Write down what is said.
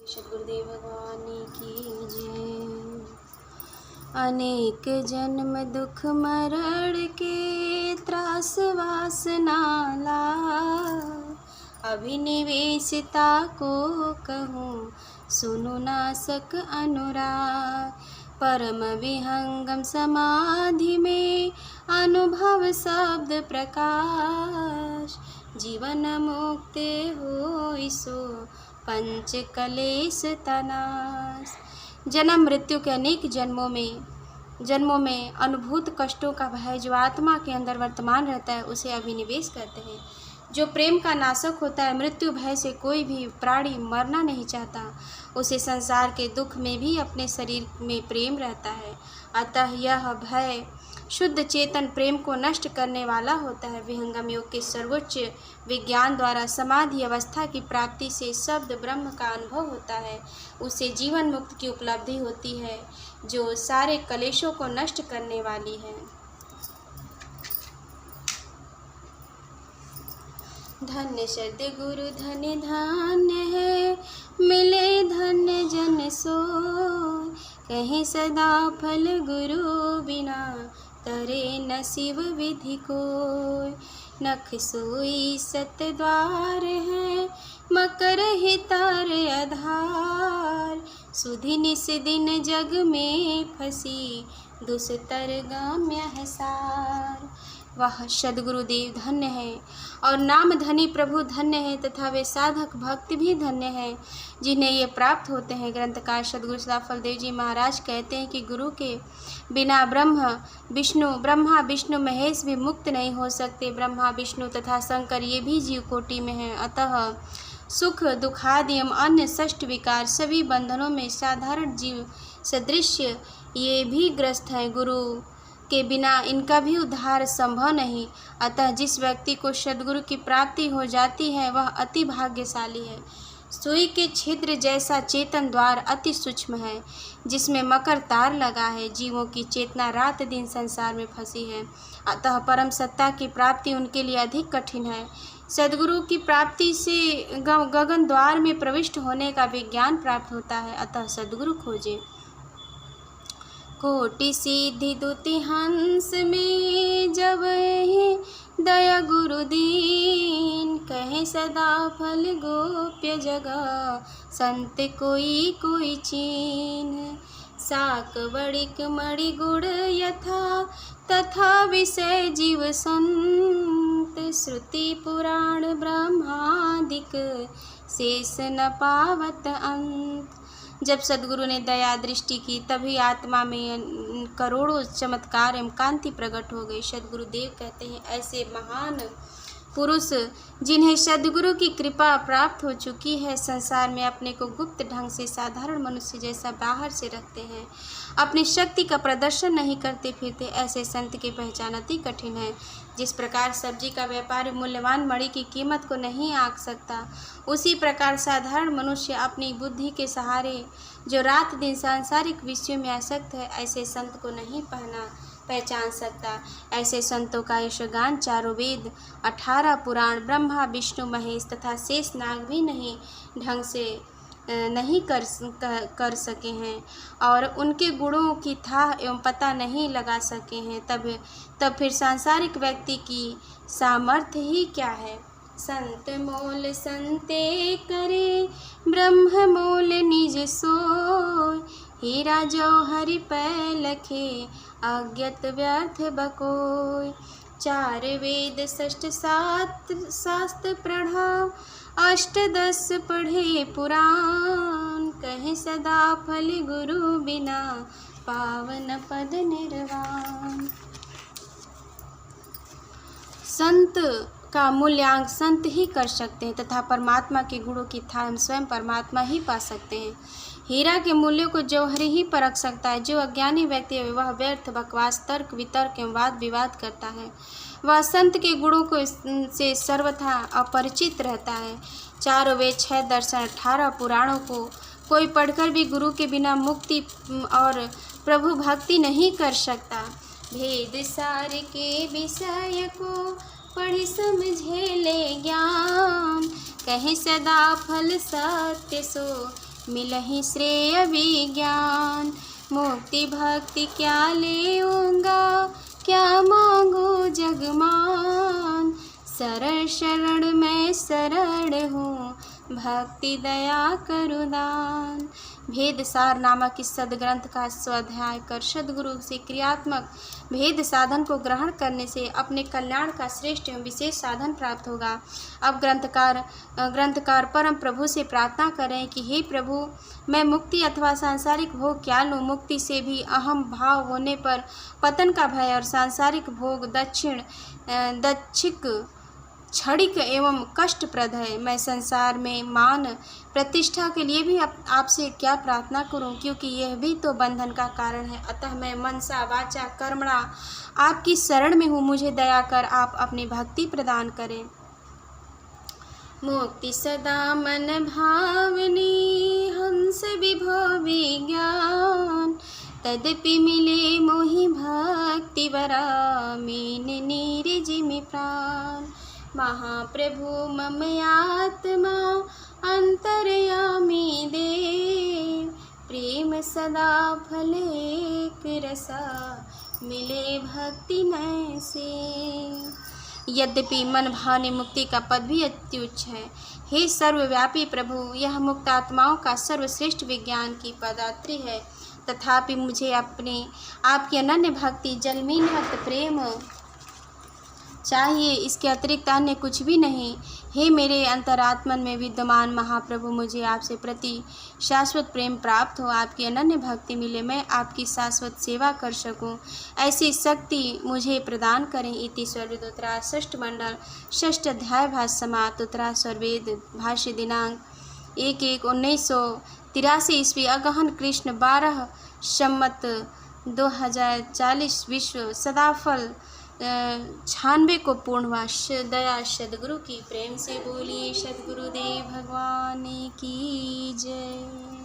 सद्गुरुदेव भगवान की जय। अनेक जन्म दुख मरण के त्रास वासना ला, अभिनिवेशिता को कहूँ सुनु नासक अनुराग। परम विहंगम समाधि में अनुभव शब्द प्रकाश, जीवन मुक्ति हो सो पंच कलेश तनास। जन्म मृत्यु के अनेक जन्मों में अनुभूत कष्टों का भय जो आत्मा के अंदर वर्तमान रहता है उसे अभिनिवेश कहते हैं। जो प्रेम का नाशक होता है, मृत्यु भय से कोई भी प्राणी मरना नहीं चाहता, उसे संसार के दुख में भी अपने शरीर में प्रेम रहता है। अतः यह भय शुद्ध चेतन प्रेम को नष्ट करने वाला होता है। विहंगम योग के सर्वोच्च विज्ञान द्वारा समाधि अवस्था की प्राप्ति से शब्द ब्रह्म का अनुभव होता है, उसे जीवन मुक्त की उपलब्धि होती है जो सारे कलेशों को नष्ट करने वाली है। धन्य सद्गुरु धन्य धन्य है, मिले धन्य जन सो, कहीं सदा फल गुरु बिना तरे नसीब विधि कोय। नख सोई सत द्वार है, मकर हितार आधार, सुधि निस दिन जग में फंसी दुस्तर गाम्य है सार। वह सद्गुरुदेव धन्य है और नाम धनी प्रभु धन्य है तथा वे साधक भक्त भी धन्य हैं जिन्हें ये प्राप्त होते हैं। ग्रंथकार सद्गुरु सदाफल देव जी महाराज कहते हैं कि गुरु के बिना ब्रह्मा विष्णु महेश भी मुक्त नहीं हो सकते। ब्रह्मा विष्णु तथा शंकर ये भी जीव कोटि में हैं। अतः सुख दुखादि एवं अन्य षष्ठ विकार सभी बंधनों में साधारण जीव सदृश ये भी ग्रस्त हैं। गुरु के बिना इनका भी उद्धार संभव नहीं। अतः जिस व्यक्ति को सद्गुरु की प्राप्ति हो जाती है वह अति भाग्यशाली है। सुई के छिद्र जैसा चेतन द्वार अति सूक्ष्म है जिसमें मकर तार लगा है। जीवों की चेतना रात दिन संसार में फंसी है, अतः परम सत्ता की प्राप्ति उनके लिए अधिक कठिन है। सद्गुरु की प्राप्ति से गगन द्वार में प्रविष्ट होने का विज्ञान प्राप्त होता है। अतः सद्गुरु खोजे। कोटि सिद्धि दुति हंस में जब ही दया गुरु दीन, कहे सदा फल गोप्य जगह संत कोई चीन। साक बड़िक मणि गुण यथा तथा विषय जीव संत, श्रुति पुराण ब्रह्मादिक शेष न पावत अंत। जब सद्गुरु ने दया दृष्टि की तभी आत्मा में करोड़ों चमत्कार एवं कांति प्रकट हो गई। सद्गुरुदेव कहते हैं ऐसे महान पुरुष जिन्हें सद्गुरु की कृपा प्राप्त हो चुकी है संसार में अपने को गुप्त ढंग से साधारण मनुष्य जैसा बाहर से रखते हैं, अपनी शक्ति का प्रदर्शन नहीं करते फिरते। ऐसे संत की पहचान अति कठिन है। जिस प्रकार सब्जी का व्यापारी मूल्यवान मणि की कीमत को नहीं आंक सकता, उसी प्रकार साधारण मनुष्य अपनी बुद्धि के सहारे जो रात दिन सांसारिक विषयों में आसक्त है ऐसे संत को नहीं पहचान सकता। ऐसे संतों का यशगान चारों वेद 18 पुराण ब्रह्मा विष्णु महेश तथा शेष नाग भी ढंग से नहीं कर सके हैं और उनके गुणों की थाह एवं पता नहीं लगा सके हैं। तब फिर सांसारिक व्यक्ति की सामर्थ्य ही क्या है। संत मोल संते करे, ब्रह्म मोल निज सोय, हीरा जौहरि पै लखे, अज्ञत व्यर्थ बकोय। चार वेद षष्ठ शास्त्र पढ़ा, अष्ट 10 पढ़े पुराण, कहे सदा फल गुरु बिना पावन पद निर्वाण। संत का मूल्यांक संत ही कर सकते हैं तथा परमात्मा के गुणों की थाह हम स्वयं परमात्मा ही पा सकते हैं। हीरा के मूल्यों को जौहरी ही परख सकता है। जो अज्ञानी व्यक्ति है वह व्यर्थ बकवास तर्क वितर्क एवं वाद विवाद करता है। वह संत के गुणों को से सर्वथा अपरिचित रहता है। 4 वेद 6 दर्शन 18 पुराणों को कोई पढ़कर भी गुरु के बिना मुक्ति और प्रभु भक्ति नहीं कर सकता। भेद सार के विषय को पढ़ी समझे ले ज्ञान, कहे सदा फल सत्य सो मिलहि श्रेय विज्ञान। मुक्ति भक्ति क्या लेऊँगा, क्या मांगो जगमान। शरण शरण मैं शरण हूँ, भक्ति दया करु दान। भेद सार नामक इस सदग्रंथ का स्वाध्याय कर सद्गुरु से क्रियात्मक भेद साधन को ग्रहण करने से अपने कल्याण का श्रेष्ठ एवं विशेष साधन प्राप्त होगा। अब ग्रंथकार परम प्रभु से प्रार्थना करें कि हे प्रभु, मैं मुक्ति अथवा सांसारिक भोग क्या लूँ। मुक्ति से भी अहम भाव होने पर पतन का भय और सांसारिक भोग दक्षिक क्षणिक एवं कष्टप्रद है। मैं संसार में मान प्रतिष्ठा के लिए भी आपसे क्या प्रार्थना करूं, क्योंकि यह भी तो बंधन का कारण है। अतः मैं मनसा वाचा कर्मणा आपकी शरण में हूँ। मुझे दया कर आप अपनी भक्ति प्रदान करें। मुक्ति सदा मन भावनी हंस विभव विज्ञान। तदपि मिले मोहि भक्ति वरा मीन नीरज में प्राण। महाप्रभु मम आत्मा अंतर्यामी देव। प्रेम सदा फल एक रसा मिले भक्ति नय से। यद्यपि मन भावनी मुक्ति का पद भी अति उच्च है, हे सर्वव्यापी प्रभु, यह मुक्त आत्माओं का सर्वश्रेष्ठ विज्ञान की पदात्री है। तथापि मुझे आपकी अनन्य भक्ति जलमीनवत प्रेम चाहिए, इसके अतिरिक्त अन्य कुछ भी नहीं। हे मेरे अंतरात्मन में विद्यमान महाप्रभु, मुझे आपसे प्रति शाश्वत प्रेम प्राप्त हो, आपकी अनन्य भक्ति मिले, मैं आपकी शाश्वत सेवा कर सकूं, ऐसी शक्ति मुझे प्रदान करें। इति स्वर्वेदोत्तरा षष्ठ मंडल षष्ठ अध्याय भाष्य समाप्त। उत्तरा स्वर्वेद भाष्य दिनांक 1/1/1983 ईस्वी अगहन कृष्ण 12 सम्मत 2040 विश्व सदाफल 96 को पूर्ण हुआ। दया सद्गुरु की। प्रेम से बोलिए सद्गुरुदेव भगवान की जय।